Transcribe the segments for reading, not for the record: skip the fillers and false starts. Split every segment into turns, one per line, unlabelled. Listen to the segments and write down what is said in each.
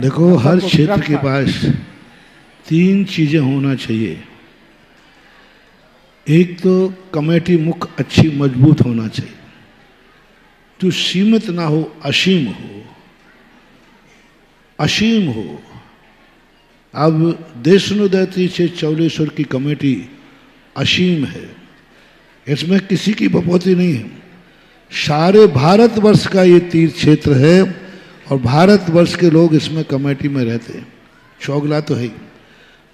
देखो, हर क्षेत्र के पास तीन चीजें होना चाहिए। एक तो कमेटी मुख्य अच्छी मजबूत होना चाहिए, जो सीमित ना हो, असीम हो, असीम हो। अब देशनोदय तीर्थ चौलेश्वर की कमेटी असीम है, इसमें किसी की बपौती नहीं है। सारे भारतवर्ष का ये तीर्थ क्षेत्र है और भारतवर्ष के लोग इसमें कमेटी में रहते हैं। चौगला तो है ही।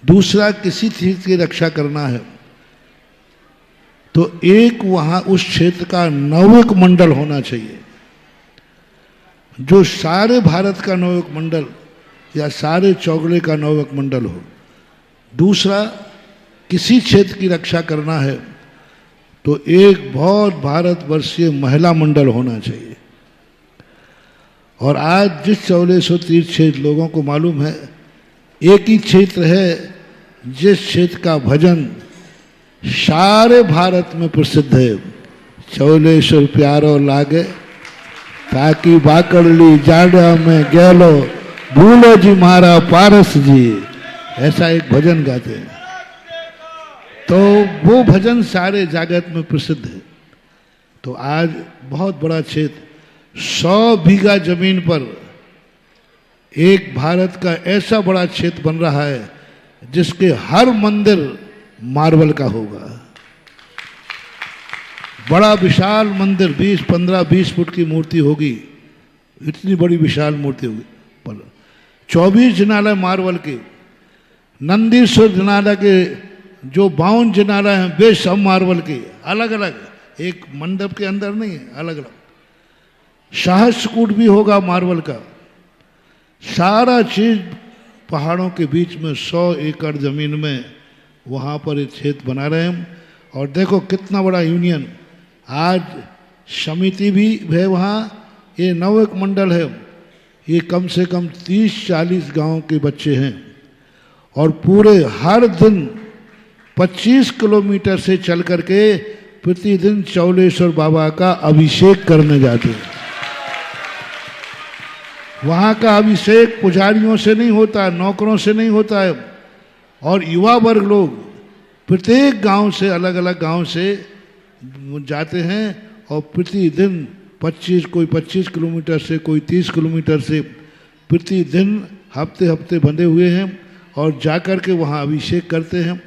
दूसरा, किसी तीर्थ की रक्षा करना है तो एक वहां उस क्षेत्र का नौविक मंडल होना चाहिए, जो सारे भारत का नौविक मंडल या सारे चौगले का नौविक मंडल हो। दूसरा, किसी क्षेत्र की रक्षा करना है तो एक बहुत भारतवर्षीय महिला मंडल होना चाहिए। और आज जिस चौलेश्वर तीर्थ क्षेत्र लोगों को मालूम है, एक ही क्षेत्र है जिस क्षेत्र का भजन सारे भारत में प्रसिद्ध है। चौलेश्वर प्यारो लागे ताकि बाकड़ली जाड़ा में गैलो भूलो जी मारा पारस जी, ऐसा एक भजन गाते हैं। तो वो भजन सारे जगत में प्रसिद्ध है। तो आज बहुत बड़ा क्षेत्र, 100 बीघा जमीन पर एक भारत का ऐसा बड़ा क्षेत्र बन रहा है जिसके हर मंदिर मार्बल का होगा। बड़ा विशाल मंदिर, 15-20 फुट की मूर्ति होगी, इतनी बड़ी विशाल मूर्ति होगी। पर 24 जिनालय मार्बल के, नंदीश्वर जिनालय के जो 52 जिनालय हैं वे सब मार्बल के, अलग अलग, एक मंडप के अंदर नहीं है, अलग अलग। सहस्त्रकूट भी होगा मार्बल का। सारा चीज पहाड़ों के बीच में 100 एकड़ जमीन में वहाँ पर एक क्षेत्र बना रहे हैं। और देखो कितना बड़ा यूनियन, आज समिति भी है वहाँ, ये नौविक मंडल है, ये कम से कम 30-40 गांव के बच्चे हैं और पूरे हर दिन 25 किलोमीटर से चल करके प्रतिदिन चौलेश्वर बाबा का अभिषेक करने जाते हैं। वहाँ का अभिषेक पुजारियों से नहीं होता, नौकरों से नहीं होता है। और युवा वर्ग लोग प्रत्येक गांव से, अलग अलग गांव से जाते हैं और प्रतिदिन 25 किलोमीटर से, कोई 30 किलोमीटर से प्रतिदिन हफ्ते हफ्ते बंधे हुए हैं और जाकर के वहाँ अभिषेक करते हैं।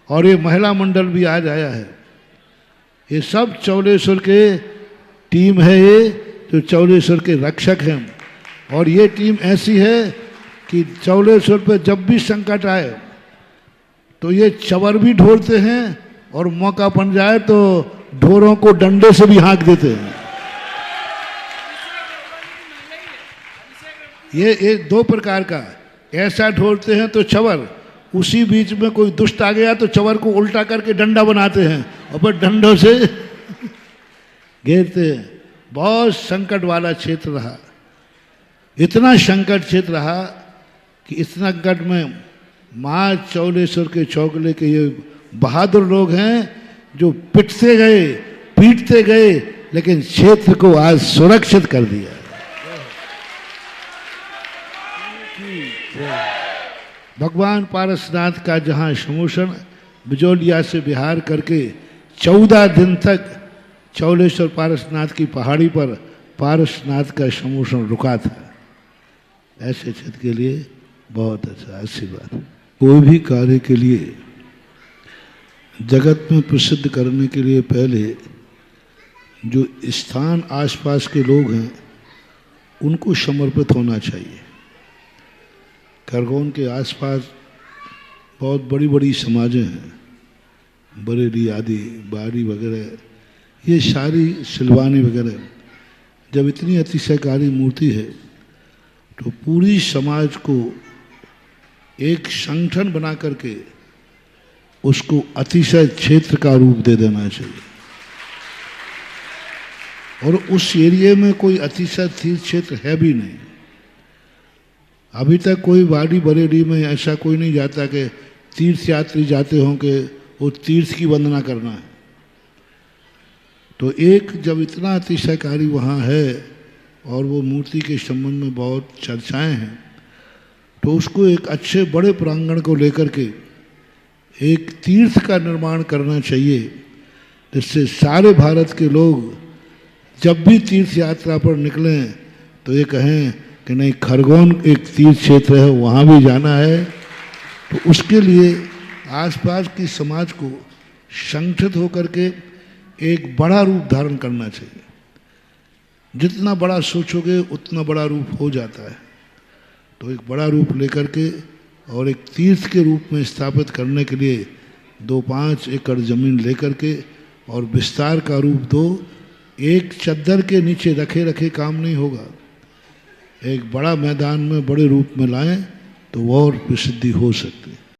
और ये महिला मंडल भी आज आया है। ये सब चौलेश्वर के टीम है, ये जो चौलेश्वर के रक्षक हैं। और ये टीम ऐसी है कि चौलेश्वर पे जब भी संकट आए तो ये चवर भी ढोलते हैं और मौका बन जाए तो ढोरों को डंडे से भी हाँक देते हैं। ये दो प्रकार का, ऐसा ढोलते हैं तो चवर, उसी बीच में कोई दुष्ट आ गया तो चवर को उल्टा करके डंडा बनाते हैं और फिर डंडों से घेरते हैं। बहुत संकट वाला क्षेत्र रहा, इतना संकट क्षेत्र रहा कि इस संकट में माँ चौलेश्वर के चौगले के ये बहादुर लोग हैं जो पिटते गए, पीटते गए, लेकिन क्षेत्र को आज सुरक्षित कर दिया। भगवान पारसनाथ का जहाँ समूषण बिजोलिया से बिहार करके 14 दिन तक चौलेश्वर पारसनाथ की पहाड़ी पर पारसनाथ का समूषण रुका था। ऐसे क्षेत्र के लिए बहुत अच्छा आशीर्वाद। कोई भी कार्य के लिए जगत में प्रसिद्ध करने के लिए पहले जो स्थान आसपास के लोग हैं उनको समर्पित होना चाहिए। खरगोन के आसपास बहुत बड़ी बड़ी समाजें हैं, बरेली आदि, बारी वगैरह, ये सारी सिलवानी वगैरह। जब इतनी अतिशयकारी मूर्ति है तो पूरी समाज को एक संगठन बना करके उसको अतिशय क्षेत्र का रूप दे देना चाहिए। और उस एरिया में कोई अतिशय तीर्थ क्षेत्र है भी नहीं। अभी तक कोई वाड़ी बरेली में ऐसा कोई नहीं जाता कि तीर्थ यात्री जाते हों कि वो तीर्थ की वंदना करना है। तो एक जब इतना अतिशयकारी वहाँ है और वो मूर्ति के संबंध में बहुत चर्चाएं हैं, तो उसको एक अच्छे बड़े प्रांगण को लेकर के एक तीर्थ का निर्माण करना चाहिए, जिससे सारे भारत के लोग जब भी तीर्थ यात्रा पर निकलें तो ये कहें कि नहीं, खरगोन एक तीर्थ क्षेत्र है, वहाँ भी जाना है। तो उसके लिए आसपास की समाज को संगठित होकर के एक बड़ा रूप धारण करना चाहिए। जितना बड़ा सोचोगे उतना बड़ा रूप हो जाता है। तो एक बड़ा रूप लेकर के और एक तीर्थ के रूप में स्थापित करने के लिए 2-5 एकड़ जमीन लेकर के और विस्तार का रूप दो। एक चद्दर के नीचे रखे रखे काम नहीं होगा, एक बड़ा मैदान में बड़े रूप में लाएं तो और प्रसिद्धि हो सकती है।